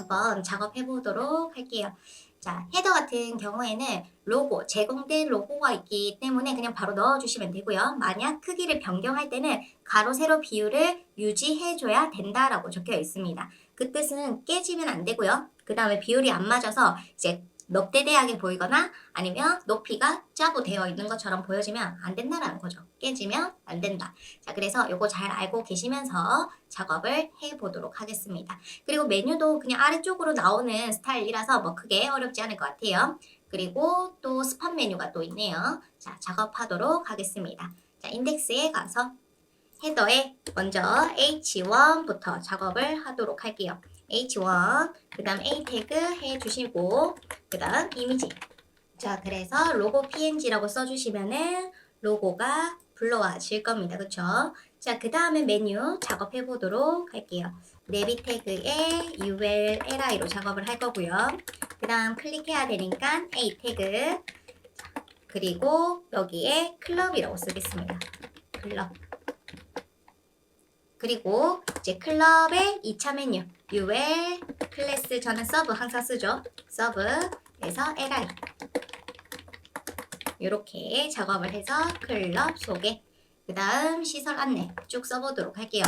한번 작업해 보도록 할게요. 자, 헤더 같은 경우에는 로고, 제공된 로고가 있기 때문에 그냥 바로 넣어주시면 되고요. 만약 크기를 변경할 때는 가로, 세로 비율을 유지해줘야 된다라고 적혀 있습니다. 그 뜻은 깨지면 안 되고요. 그 다음에 비율이 안 맞아서 이제 넙대대하게 보이거나 아니면 높이가 짜고 되어 있는 것처럼 보여지면 안 된다라는 거죠. 깨지면 안 된다. 자, 그래서 요거 잘 알고 계시면서 작업을 해보도록 하겠습니다. 그리고 메뉴도 그냥 아래쪽으로 나오는 스타일이라서 뭐 크게 어렵지 않을 것 같아요. 그리고 또 스팟 메뉴가 또 있네요. 자, 작업하도록 하겠습니다. 자, 인덱스에 가서 헤더에 먼저 H1부터 작업을 하도록 할게요. H1, 그 다음 A 태그 해주시고, 그 다음 이미지. 자, 그래서 로고 PNG라고 써주시면은 로고가 불러와질 겁니다. 그쵸? 자, 그 다음에 메뉴 작업해 보도록 할게요. 네비 태그에 ULLI로 작업을 할 거고요. 그 다음 클릭해야 되니까 A 태그, 그리고 여기에 클럽이라고 쓰겠습니다. 클럽. 그리고 이제 클럽의 2차 메뉴 UL 클래스, 저는 서브 항상 쓰죠. 서브에서 LI 이렇게 작업을 해서 클럽 소개, 그 다음 시설 안내 쭉 써보도록 할게요.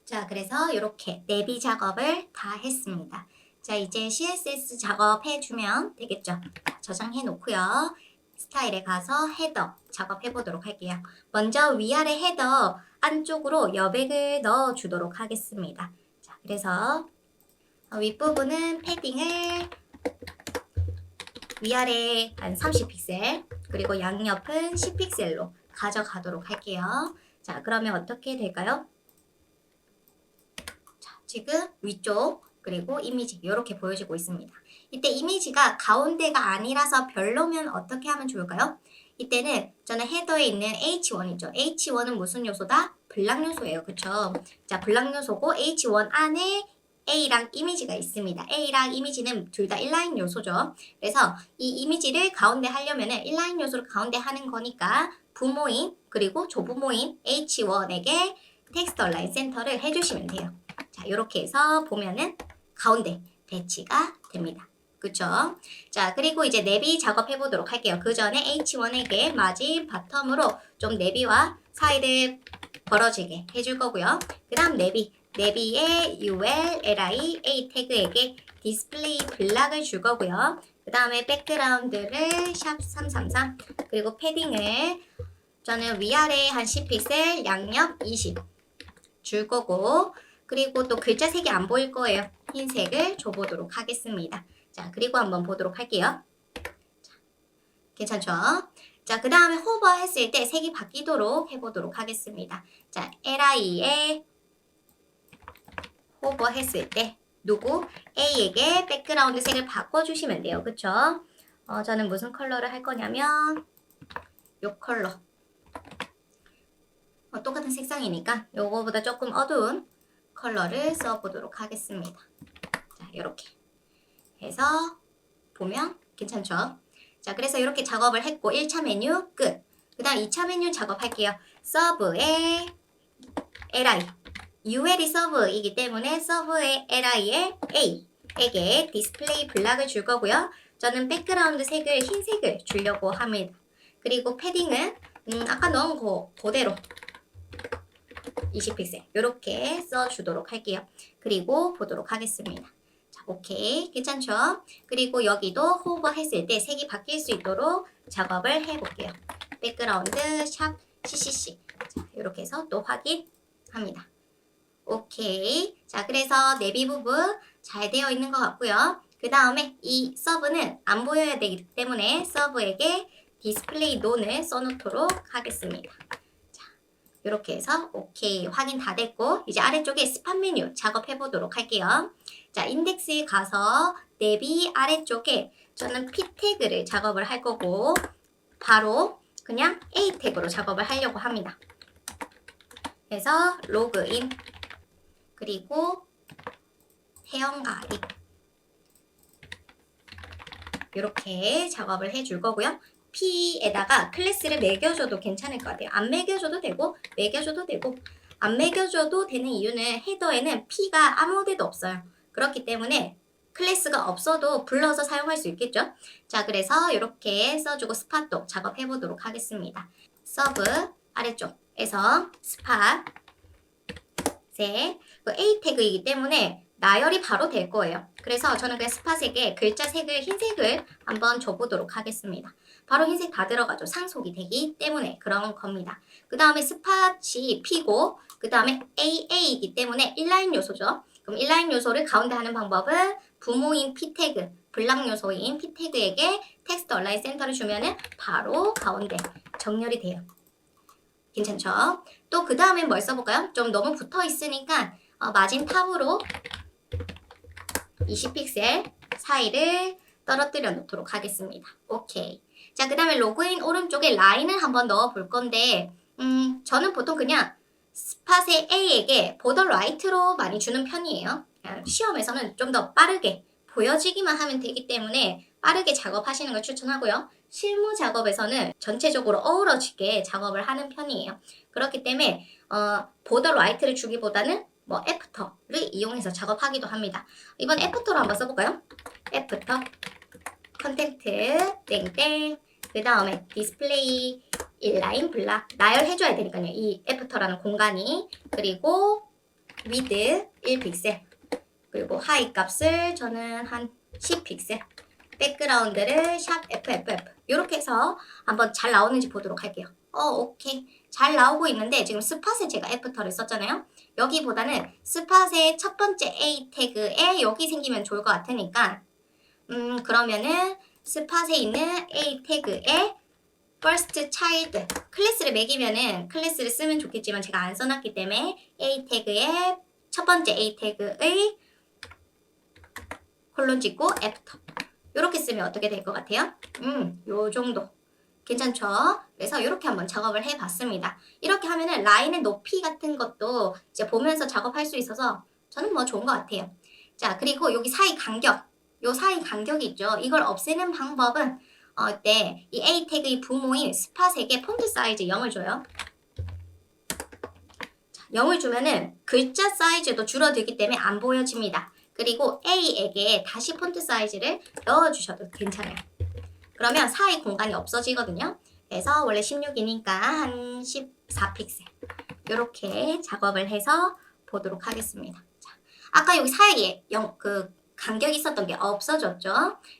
자, 그래서 이렇게 내비 작업을 다 했습니다. 자, 이제 CSS 작업해주면 되겠죠. 저장해 놓고요. 스타일에 가서 헤더 작업해 보도록 할게요. 먼저 위아래 헤더 안쪽으로 여백을 넣어 주도록 하겠습니다. 자, 그래서 윗부분은 패딩을 위아래 한 30픽셀, 그리고 양옆은 10픽셀로 가져가도록 할게요. 자, 그러면 어떻게 될까요? 자, 지금 위쪽 그리고 이미지 이렇게 보여지고 있습니다. 이때 이미지가 가운데가 아니라서 별로면 어떻게 하면 좋을까요? 이때는 저는 헤더에 있는 H1이죠. H1은 무슨 요소다? 블락 요소예요. 그쵸? 자, 블락 요소고 H1 안에 A랑 이미지가 있습니다. A랑 이미지는 둘 다 인라인 요소죠. 그래서 이 이미지를 가운데 하려면은 인라인 요소를 가운데 하는 거니까 부모인 그리고 조부모인 H1에게 텍스트 얼라인 센터를 해주시면 돼요. 자, 이렇게 해서 보면은 가운데 배치가 됩니다. 그쵸? 자, 그리고 이제 내비 작업해 보도록 할게요. 그 전에 H1에게 마진 바텀으로 좀 내비와 사이를 벌어지게 해줄 거고요. 그 다음 내비에 UL, LI, A 태그에게 디스플레이 블락을 줄 거고요. 그 다음에 백그라운드를 샵 333, 그리고 패딩을 저는 위아래 한 10픽셀, 양옆 20 줄 거고, 그리고 또 글자 색이 안 보일 거예요. 흰색을 줘보도록 하겠습니다. 자, 그리고 한번 보도록 할게요. 자, 괜찮죠? 자, 그 다음에 호버 했을 때 색이 바뀌도록 해보도록 하겠습니다. 자, LI에 호버 했을 때 누구? A에게 백그라운드 색을 바꿔주시면 돼요. 그쵸? 저는 무슨 컬러를 할 거냐면 요 컬러. 똑같은 색상이니까 요거보다 조금 어두운 컬러를 써보도록 하겠습니다. 자, 이렇게 해서 보면 괜찮죠? 자, 그래서 이렇게 작업을 했고 1차 메뉴 끝. 그 다음 2차 메뉴 작업할게요. 서브에 li, UL이 서브이기 때문에 서브에 li에 A에게 디스플레이 블락을 줄 거고요. 저는 백그라운드 색을 흰색을 주려고 합니다. 그리고 패딩은 아까 넣은 거 그대로 20픽셀 이렇게 써주도록 할게요. 그리고 보도록 하겠습니다. 자, 오케이. 괜찮죠? 그리고 여기도 호버 했을 때 색이 바뀔 수 있도록 작업을 해볼게요. 백그라운드 샵 CCC. 자, 이렇게 해서 또 확인합니다. 오케이. 자, 그래서 내비 부분 잘 되어 있는 것 같고요. 그 다음에 이 서브는 안 보여야 되기 때문에 서브에게 디스플레이 논을 써놓도록 하겠습니다. 이렇게 해서 오케이 확인 다 됐고, 이제 아래쪽에 스팟 메뉴 작업해 보도록 할게요. 자, 인덱스에 가서 내비 아래쪽에 저는 P 태그를 작업을 할 거고, 바로 그냥 A 태그로 작업을 하려고 합니다. 그래서 로그인, 그리고 회원가입 이렇게 작업을 해줄 거고요. P에다가 클래스를 매겨줘도 괜찮을 것 같아요. 안 매겨줘도 되고 매겨줘도 되고, 안 매겨줘도 되는 이유는 헤더에는 P가 아무 데도 없어요. 그렇기 때문에 클래스가 없어도 불러서 사용할 수 있겠죠. 자, 그래서 이렇게 써주고 스팟도 작업해 보도록 하겠습니다. 서브 아래쪽에서 스팟 셋, A 태그이기 때문에 나열이 바로 될 거예요. 그래서 저는 그냥 스팟에게 글자 색을 흰색을 한번 줘보도록 하겠습니다. 바로 흰색 다 들어가죠. 상속이 되기 때문에 그런 겁니다. 그 다음에 스팟이 P고 그 다음에 AA이기 때문에 인라인 요소죠. 그럼 인라인 요소를 가운데 하는 방법은 부모인 P 태그, 블락 요소인 P 태그에게 텍스트 얼라인 센터를 주면은 바로 가운데 정렬이 돼요. 괜찮죠? 또 그 다음에 뭘 써볼까요? 좀 너무 붙어 있으니까 마진 탑으로 20픽셀 사이를 떨어뜨려 놓도록 하겠습니다. 오케이. 자, 그 다음에 로그인 오른쪽에 라인을 한번 넣어 볼 건데 저는 보통 그냥 스팟의 A에게 보더 라이트로 많이 주는 편이에요. 시험에서는 좀 더 빠르게 보여지기만 하면 되기 때문에 빠르게 작업하시는 걸 추천하고요. 실무 작업에서는 전체적으로 어우러지게 작업을 하는 편이에요. 그렇기 때문에 보더 라이트를 주기보다는 뭐 애프터를 이용해서 작업하기도 합니다. 이번 애프터로 한번 써볼까요? 애프터 컨텐트 땡땡 그 다음에 디스플레이 인라인 블락 나열해줘야 되니까요. 이 애프터라는 공간이 그리고 위드 1픽셀 그리고 하이 값을 저는 한 10픽셀 백그라운드를 샵 FFF 이렇게 해서 한번 잘 나오는지 보도록 할게요. 오케이. 잘 나오고 있는데 지금 스팟에 제가 애프터를 썼잖아요. 여기보다는 스팟의 첫 번째 A 태그에 여기 생기면 좋을 것 같으니까 그러면은 스팟에 있는 A 태그에 first child 클래스를 매기면은 클래스를 쓰면 좋겠지만 제가 안 써놨기 때문에 A 태그에 첫 번째 A 태그의 콜론 찍고 애프터 이렇게 쓰면 어떻게 될 것 같아요? 요 정도 괜찮죠? 그래서 이렇게 한번 작업을 해봤습니다. 이렇게 하면은 라인의 높이 같은 것도 이제 보면서 작업할 수 있어서 저는 뭐 좋은 것 같아요. 자, 그리고 여기 사이 간격, 요 사이 간격이 있죠. 이걸 없애는 방법은 이때 이 A 태그의 부모인 스팟에게 폰트 사이즈 0을 줘요. 자, 0을 주면은 글자 사이즈도 줄어들기 때문에 안 보여집니다. 그리고 A에게 다시 폰트 사이즈를 넣어주셔도 괜찮아요. 그러면 사이 공간이 없어지거든요. 그래서 원래 16이니까 한 14픽셀 이렇게 작업을 해서 보도록 하겠습니다. 자, 아까 여기 사이에 간격이 있었던 게 없어졌죠.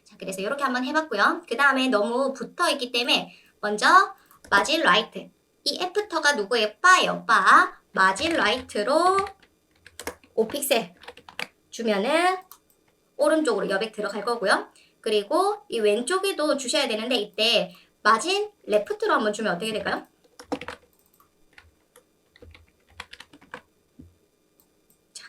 자, 그래서 이렇게 한번 해봤고요. 그 다음에 너무 붙어있기 때문에 먼저 마진 라이트 이 애프터가 누구의 바예요. 바 마진 라이트로 5픽셀 주면은 오른쪽으로 여백 들어갈 거고요. 그리고 이 왼쪽에도 주셔야 되는데 이때 마진 레프트로 한번 주면 어떻게 될까요? 자,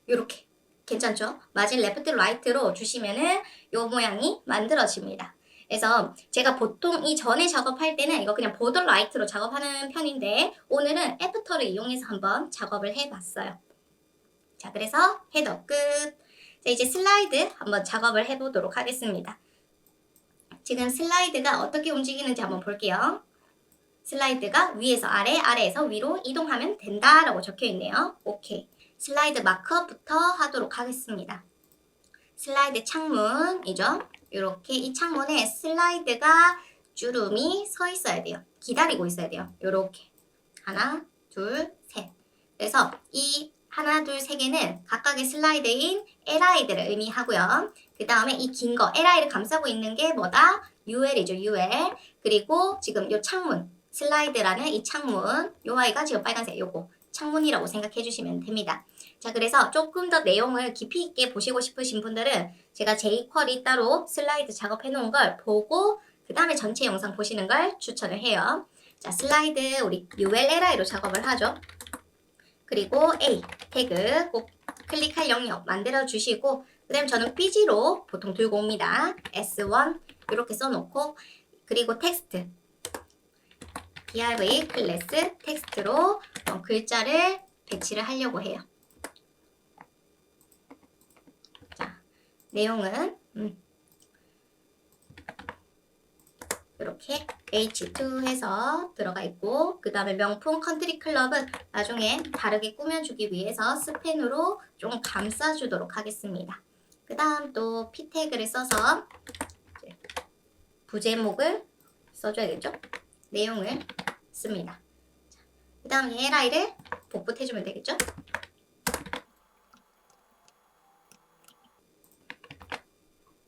요렇게 괜찮죠? 마진 레프트 라이트로 주시면은 요 모양이 만들어집니다. 그래서 제가 보통 이 전에 작업할 때는 이거 그냥 보더 라이트로 작업하는 편인데 오늘은 애프터를 이용해서 한번 작업을 해봤어요. 자, 그래서 헤더 끝. 자, 이제 슬라이드 한번 작업을 해보도록 하겠습니다. 지금 슬라이드가 어떻게 움직이는지 한번 볼게요. 슬라이드가 위에서 아래, 아래에서 위로 이동하면 된다라고 적혀 있네요. 오케이. 슬라이드 마크업부터 하도록 하겠습니다. 슬라이드 창문이죠. 이렇게 이 창문에 슬라이드가 주름이 서 있어야 돼요. 기다리고 있어야 돼요. 이렇게 하나, 둘, 셋. 그래서 이 하나, 둘, 세 개는 각각의 슬라이드인 LI들을 의미하고요. 그 다음에 이 긴 거 LI를 감싸고 있는 게 뭐다? UL이죠. UL. 그리고 지금 이 창문 슬라이드라는 이 창문 요 아이가 지금 빨간색 요거 창문이라고 생각해 주시면 됩니다. 자, 그래서 조금 더 내용을 깊이 있게 보시고 싶으신 분들은 제가 jQuery 따로 슬라이드 작업해 놓은 걸 보고 그 다음에 전체 영상 보시는 걸 추천을 해요. 자, 슬라이드 우리 ULLI로 작업을 하죠. 그리고 A 태그 꼭 클릭할 영역 만들어 주시고 그 다음에 저는 BG로 보통 들고 옵니다. S1 이렇게 써놓고 그리고 텍스트 BRV 클래스 텍스트로 글자를 배치를 하려고 해요. 자, 내용은 이렇게 H2 해서 들어가 있고 그 다음에 명품 컨트리 클럽은 나중에 다르게 꾸며주기 위해서 스펜으로 좀 감싸주도록 하겠습니다. 그 다음 또 P 태그를 써서 부제목을 써줘야겠죠? 내용을 씁니다. 그 다음 LI를 복붙해주면 되겠죠?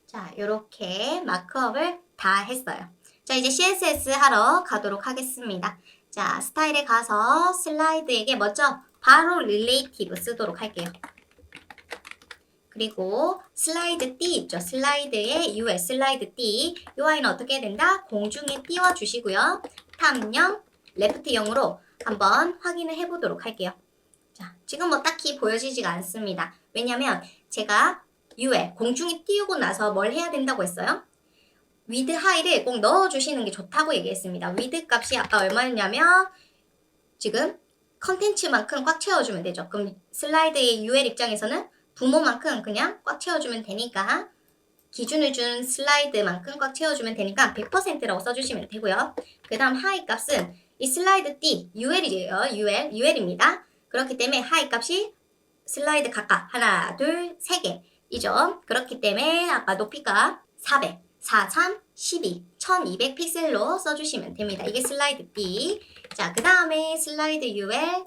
자, 이렇게 마크업을 다 했어요. 자, 이제 CSS 하러 가도록 하겠습니다. 자, 스타일에 가서 슬라이드에게 먼저 바로 릴레이티브 쓰도록 할게요. 그리고 슬라이드 띠 있죠. 슬라이드의 UL 슬라이드 띠. 이 아이는 어떻게 해야 된다? 공중에 띄워주시고요. 탑0, 레프트 0으로 한번 확인을 해보도록 할게요. 자, 지금 뭐 딱히 보여지지가 않습니다. 왜냐면 제가 UL 공중에 띄우고 나서 뭘 해야 된다고 했어요? 위드 하이를 꼭 넣어주시는 게 좋다고 얘기했습니다. 위드 값이 아까 얼마였냐면 지금 컨텐츠만큼 꽉 채워주면 되죠. 그럼 슬라이드의 UL 입장에서는 부모만큼 그냥 꽉 채워주면 되니까 기준을 준 슬라이드만큼 꽉 채워주면 되니까 100%라고 써주시면 되고요. 그 다음 하이 값은 이 슬라이드 띠 UL이에요. UL입니다. 그렇기 때문에 하이 값이 슬라이드 각각 하나, 둘, 세 개이죠. 그렇기 때문에 아까 높이가 400, 4, 3, 12, 1200 픽셀로 써주시면 됩니다. 이게 슬라이드 B. 자, 그 다음에 슬라이드 UL,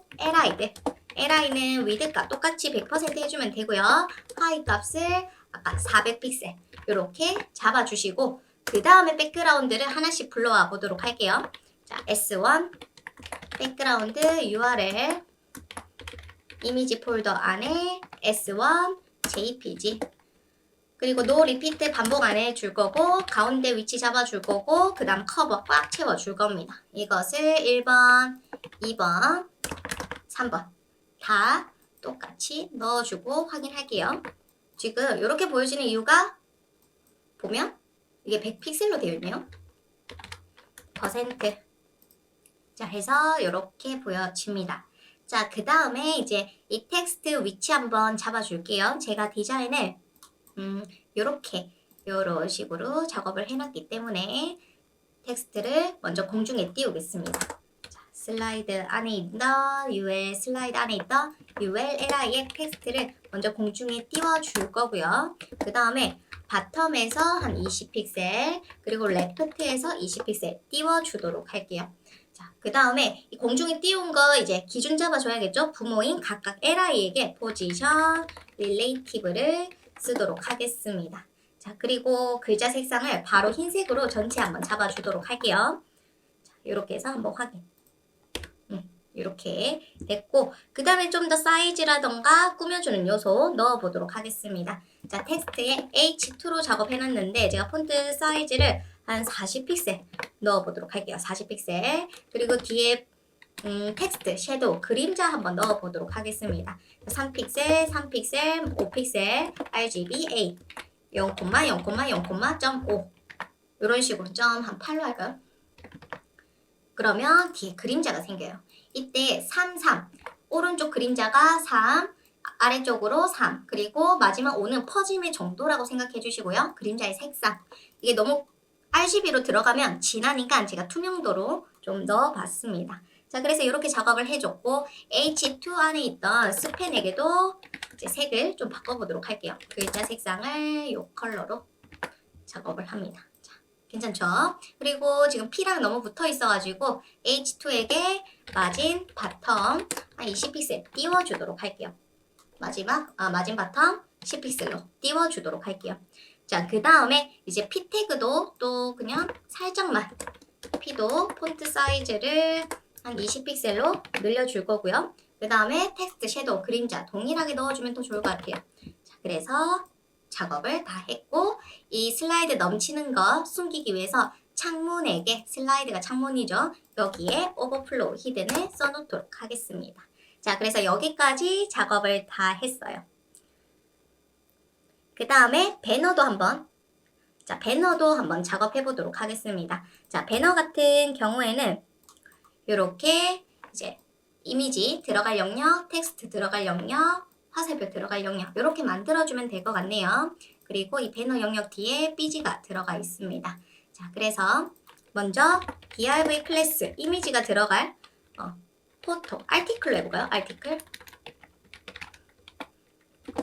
LI는 위드 값 똑같이 100% 해주면 되고요. 하이 값을 아까 400 픽셀 이렇게 잡아주시고 그 다음에 백그라운드를 하나씩 불러와 보도록 할게요. 자, S1 백그라운드 URL 이미지 폴더 안에 S1 JPG 그리고 no repeat 반복 안 해줄 거고 가운데 위치 잡아줄 거고 그 다음 커버 꽉 채워줄 겁니다. 이것을 1번, 2번, 3번 다 똑같이 넣어주고 확인할게요. 지금 이렇게 보여지는 이유가 보면 이게 100픽셀로 되어 있네요. 퍼센트. 자, 해서 이렇게 보여집니다. 자, 그 다음에 이제 이 텍스트 위치 한번 잡아줄게요. 제가 디자인을 요런 식으로 작업을 해놨기 때문에 텍스트를 먼저 공중에 띄우겠습니다. 자, 슬라이드 안에 있던 UL 슬라이드 안에 있던 UL LI의 텍스트를 먼저 공중에 띄워줄 거고요. 그 다음에 바텀에서 한 20픽셀 그리고 레프트에서 20픽셀 띄워주도록 할게요. 자, 그 다음에 이 공중에 띄운 거 이제 기준 잡아줘야겠죠? 부모인 각각 LI에게 포지션 릴레이티브를 쓰도록 하겠습니다. 자, 그리고 글자 색상을 바로 흰색으로 전체 한번 잡아주도록 할게요. 자, 이렇게 해서 한번 확인. 이렇게 됐고 그 다음에 좀 더 사이즈라던가 꾸며주는 요소 넣어보도록 하겠습니다. 자, 텍스트에 H2로 작업해놨는데 제가 폰트 사이즈를 한 40픽셀 넣어보도록 할게요. 40픽셀 그리고 뒤에 텍스트, 섀도우, 그림자 한번 넣어보도록 하겠습니다. 3픽셀, 3픽셀, 5픽셀, RGB A 0,0,0,0.5 이런 식으로 점 한 8로 할까요? 그러면 뒤에 그림자가 생겨요. 이때 3, 3 오른쪽 그림자가 3 아래쪽으로 3 그리고 마지막 5는 퍼짐의 정도라고 생각해 주시고요. 그림자의 색상 이게 너무 RGB로 들어가면 진하니까 제가 투명도로 좀 넣어봤습니다. 자, 그래서 이렇게 작업을 해줬고 H2 안에 있던 스펜에게도 이제 색을 좀 바꿔보도록 할게요. 글자 색상을 이 컬러로 작업을 합니다. 자, 괜찮죠? 그리고 지금 P랑 너무 붙어 있어가지고 H2에게 마진 바텀 한 20픽셀 띄워주도록 할게요. 마진 바텀 10픽셀로 띄워주도록 할게요. 자, 그 다음에 이제 P 태그도 또 그냥 살짝만 P도 폰트 사이즈를 한 20픽셀로 늘려줄 거고요. 그 다음에 텍스트, 섀도우, 그림자 동일하게 넣어주면 더 좋을 것 같아요. 자, 그래서 작업을 다 했고 이 슬라이드 넘치는 거 숨기기 위해서 창문에게 슬라이드가 창문이죠. 여기에 오버플로우 히든을 써놓도록 하겠습니다. 자, 그래서 여기까지 작업을 다 했어요. 그 다음에 배너도 한번 작업해 보도록 하겠습니다. 자, 배너 같은 경우에는 이렇게 이제 이미지 들어갈 영역, 텍스트 들어갈 영역, 화살표 들어갈 영역 이렇게 만들어주면 될 것 같네요. 그리고 이 배너 영역 뒤에 삐지가 들어가 있습니다. 자, 그래서 먼저 div 클래스 이미지가 들어갈 포토 아티클로 해볼까요? 아티클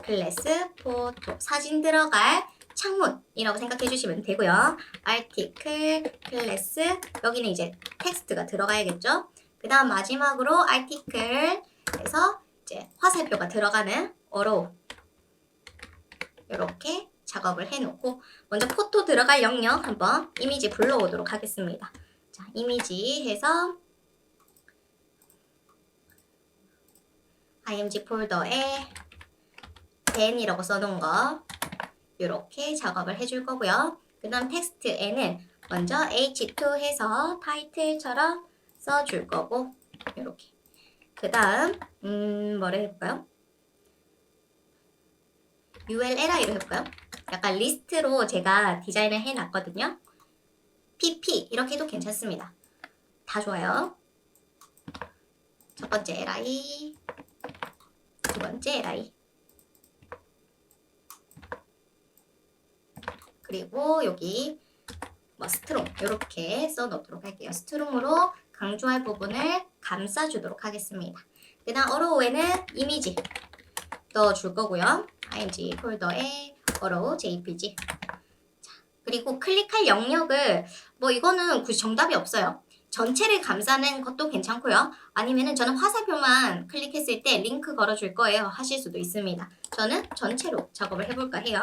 클래스 포토 사진 들어갈 창문이라고 생각해 주시면 되고요. 아티클 클래스 여기는 이제 텍스트가 들어가야겠죠. 그 다음 마지막으로 아티클에서 이제 화살표가 들어가는 어로우 이렇게 작업을 해놓고 먼저 포토 들어갈 영역 한번 이미지 불러오도록 하겠습니다. 자, 이미지 해서 img 폴더에 ben이라고 써놓은 거 이렇게 작업을 해줄 거고요. 그 다음 텍스트에는 먼저 h2 해서 타이틀처럼 써줄 거고 이렇게 그 다음 뭐를 해볼까요? ulli로 해볼까요? 약간 리스트로 제가 디자인을 해놨거든요. pp 이렇게 해도 괜찮습니다. 다 좋아요. 첫 번째 li 두 번째 li 그리고 여기 뭐 스트롱 이렇게 써놓도록 할게요. 스트롱으로 강조할 부분을 감싸주도록 하겠습니다. 그 다음 어로우에는 이미지 넣어줄 거고요. img 폴더에 어로우 jpg 자, 그리고 클릭할 영역을 뭐 이거는 굳이 정답이 없어요. 전체를 감싸는 것도 괜찮고요. 아니면은 저는 화살표만 클릭했을 때 링크 걸어줄 거예요. 하실 수도 있습니다. 저는 전체로 작업을 해볼까 해요.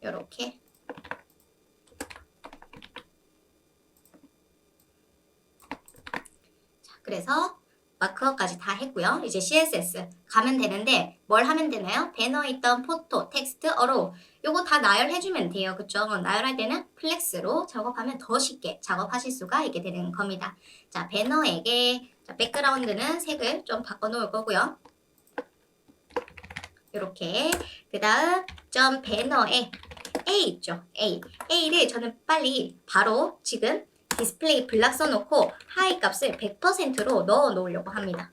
이렇게 자, 그래서 마크업까지 다 했고요. 이제 CSS 가면 되는데 뭘 하면 되나요? 배너에 있던 포토, 텍스트, 어로우 요거 다 나열해주면 돼요. 그쵸? 나열할 때는 플렉스로 작업하면 더 쉽게 작업하실 수가 있게 되는 겁니다. 자, 배너에게 자, 백그라운드는 색을 좀 바꿔놓을 거고요. 이렇게 그 다음 점 배너에 A 있죠? A를 저는 빨리 바로 지금 디스플레이 블락 써놓고 하이 값을 100%로 넣어 놓으려고 합니다.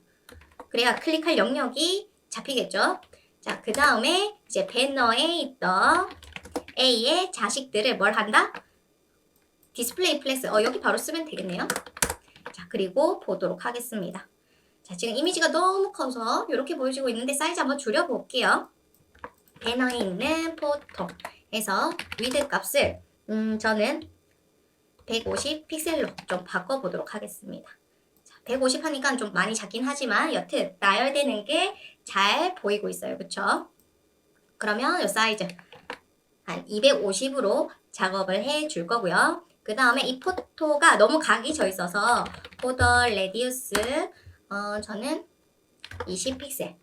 그래야 클릭할 영역이 잡히겠죠? 자, 그 다음에 이제 배너에 있던 A의 자식들을 뭘 한다? 디스플레이 플렉스. 여기 바로 쓰면 되겠네요. 자, 그리고 보도록 하겠습니다. 자, 지금 이미지가 너무 커서 이렇게 보여지고 있는데 사이즈 한번 줄여볼게요. 배너에 있는 포토에서 위드 값을 저는 150 픽셀로 좀 바꿔보도록 하겠습니다. 자, 150 하니까 좀 많이 작긴 하지만 여튼 나열되는 게 잘 보이고 있어요. 그쵸? 그러면 이 사이즈 한 250으로 작업을 해줄 거고요. 그 다음에 이 포토가 너무 각이 져 있어서 보더 레디우스 저는 20 픽셀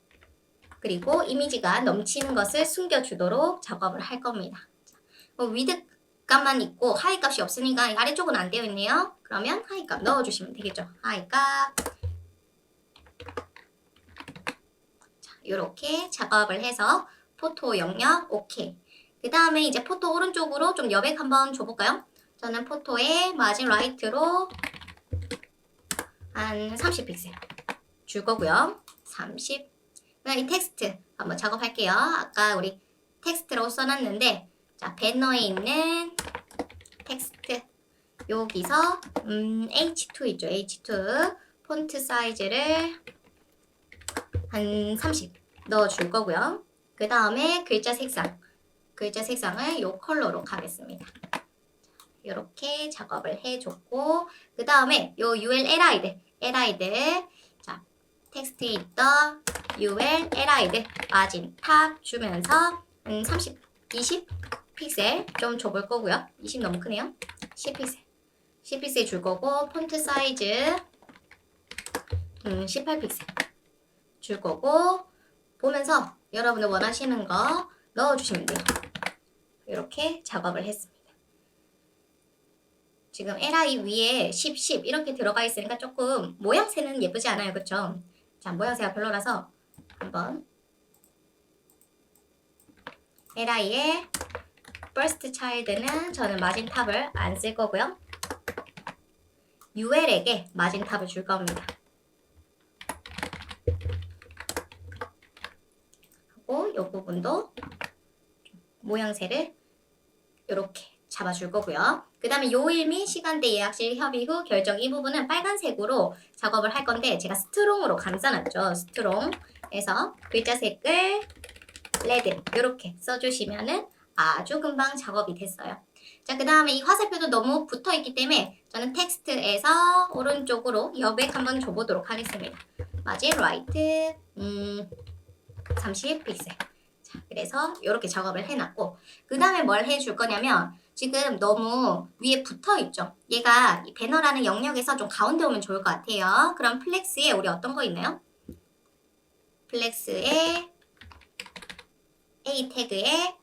그리고 이미지가 넘치는 것을 숨겨주도록 작업을 할 겁니다. 위드 값만 있고 하이 값이 없으니까 아래쪽은 안 되어 있네요. 그러면 하이 값 넣어주시면 되겠죠. 하이 값. 자, 이렇게 작업을 해서 포토 영역 오케이. 그 다음에 이제 포토 오른쪽으로 좀 여백 한번 줘볼까요? 저는 포토에 마진 라이트로 한 30 픽셀 줄 거고요. 30. 그다음 이 텍스트 한번 작업할게요. 아까 우리 텍스트라고 써놨는데 자 배너에 있는 텍스트 여기서 H2 있죠. H2 폰트 사이즈를 한 30 넣어줄 거고요. 그 다음에 글자 색상을 이 컬러로 가겠습니다. 이렇게 작업을 해줬고 그 다음에 요 LI들 자 텍스트에 있던 LI들 마진 탑 주면서 30, 20 픽셀 좀 줘볼 거고요. 20 너무 크네요. 10 픽셀 10 픽셀 줄 거고 폰트 사이즈 18 픽셀 줄 거고 보면서 여러분들 원하시는 거 넣어주시면 돼요. 이렇게 작업을 했습니다. 지금 LI 위에 10, 10 이렇게 들어가 있으니까 조금 모양새는 예쁘지 않아요. 그쵸? 자, 모양새가 별로라서 한번 LI의 First Child는 저는 마진 탑을 안 쓸 거고요. UL에게 마진 탑을 줄 겁니다. 하고 이 부분도 모양새를 이렇게 잡아줄 거고요. 그 다음에 요일 및 시간대 예약실 협의 후 결정 이 부분은 빨간색으로 작업을 할 건데 제가 스트롱으로 감싸놨죠. 스트롱에서 글자 색을 레드 이렇게 써주시면은 아주 금방 작업이 됐어요. 자, 그 다음에 이 화살표도 너무 붙어 있기 때문에 저는 텍스트에서 오른쪽으로 여백 한번 줘보도록 하겠습니다. 마진 라이트 30 픽셀. 자, 그래서 이렇게 작업을 해놨고 그 다음에 뭘 해줄 거냐면 지금 너무 위에 붙어 있죠. 얘가 이 배너라는 영역에서 좀 가운데 오면 좋을 것 같아요. 그럼 플렉스에 우리 어떤 거 있나요? 플렉스에 A 태그에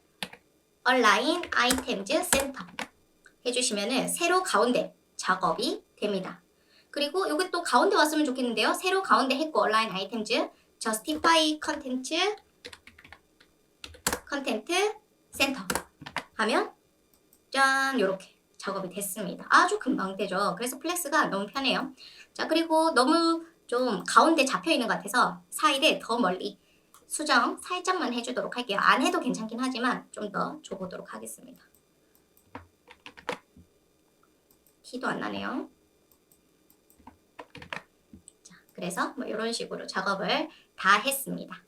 Align Items Center 해주시면은 세로 가운데 작업이 됩니다. 그리고 이게 또 가운데 왔으면 좋겠는데요. 세로 가운데 했고 Align Items Justify Content Center 하면 짠 이렇게 작업이 됐습니다. 아주 금방 되죠. 그래서 플렉스가 너무 편해요. 자, 그리고 너무 좀 가운데 잡혀 있는 것 같아서 사이를 더 멀리 수정 살짝만 해주도록 할게요. 안 해도 괜찮긴 하지만 좀 더 줘보도록 하겠습니다. 티도 안 나네요. 자, 그래서 뭐 이런 식으로 작업을 다 했습니다.